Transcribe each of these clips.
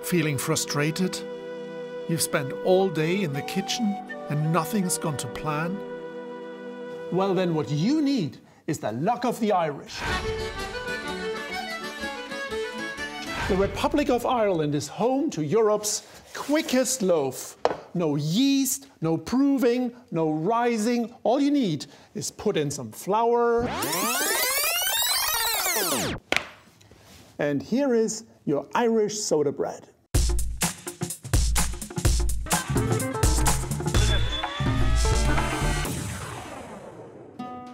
Feeling frustrated? You've spent all day in the kitchen and nothing's gone to plan? Well, then what you need is the luck of the Irish. The Republic of Ireland is home to Europe's quickest loaf. No yeast, no proving, no rising. All you need is put in some flour. And here is your Irish soda bread.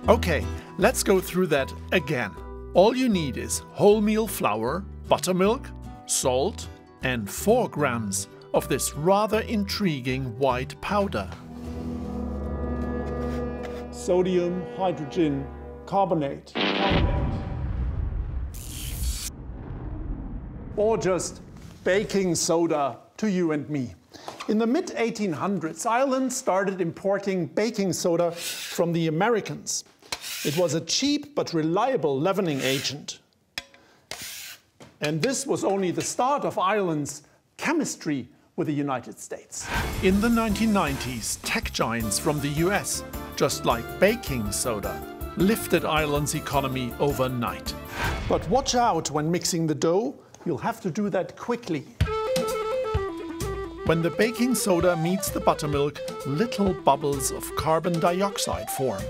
Okay, let's go through that again. All you need is wholemeal flour, buttermilk, salt, and 4 grams of this rather intriguing white powder. Sodium, hydrogen, carbonate. Or just baking soda to you and me. In the mid-1800s, Ireland started importing baking soda from the Americans. It was a cheap but reliable leavening agent. And this was only the start of Ireland's chemistry with the United States. In the 1990s, tech giants from the US, just like baking soda, lifted Ireland's economy overnight. But watch out when mixing the dough. You'll have to do that quickly. When the baking soda meets the buttermilk, little bubbles of carbon dioxide form.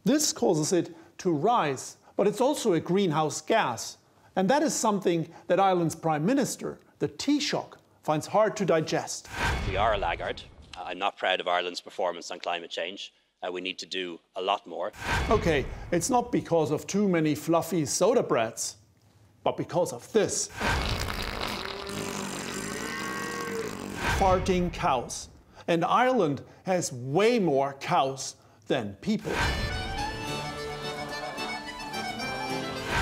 This causes it to rise, but it's also a greenhouse gas. And that is something that Ireland's Prime Minister, the Taoiseach, finds hard to digest. We are a laggard. I'm not proud of Ireland's performance on climate change. We need to do a lot more. Okay, it's not because of too many fluffy soda breads, but because of this. Farting cows. And Ireland has way more cows than people.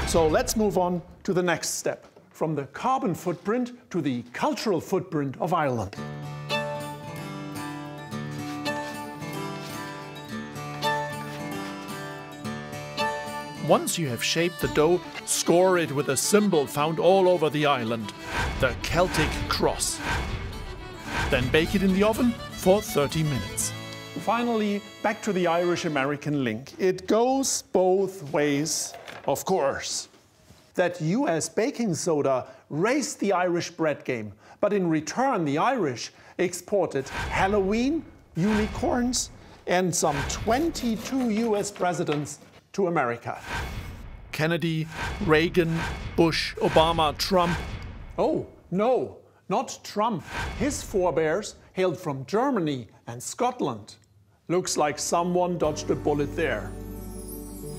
So let's move on to the next step, from the carbon footprint to the cultural footprint of Ireland. Once you have shaped the dough, score it with a symbol found all over the island, the Celtic cross. Then bake it in the oven for 30 minutes. Finally, back to the Irish-American link. It goes both ways, of course. That US baking soda raised the Irish bread game, but in return the Irish exported Halloween, unicorns, and some 22 US presidents to America. Kennedy, Reagan, Bush, Obama, Trump. Oh, no, not Trump. His forebears hailed from Germany and Scotland. Looks like someone dodged a bullet there.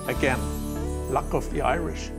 Again, luck of the Irish.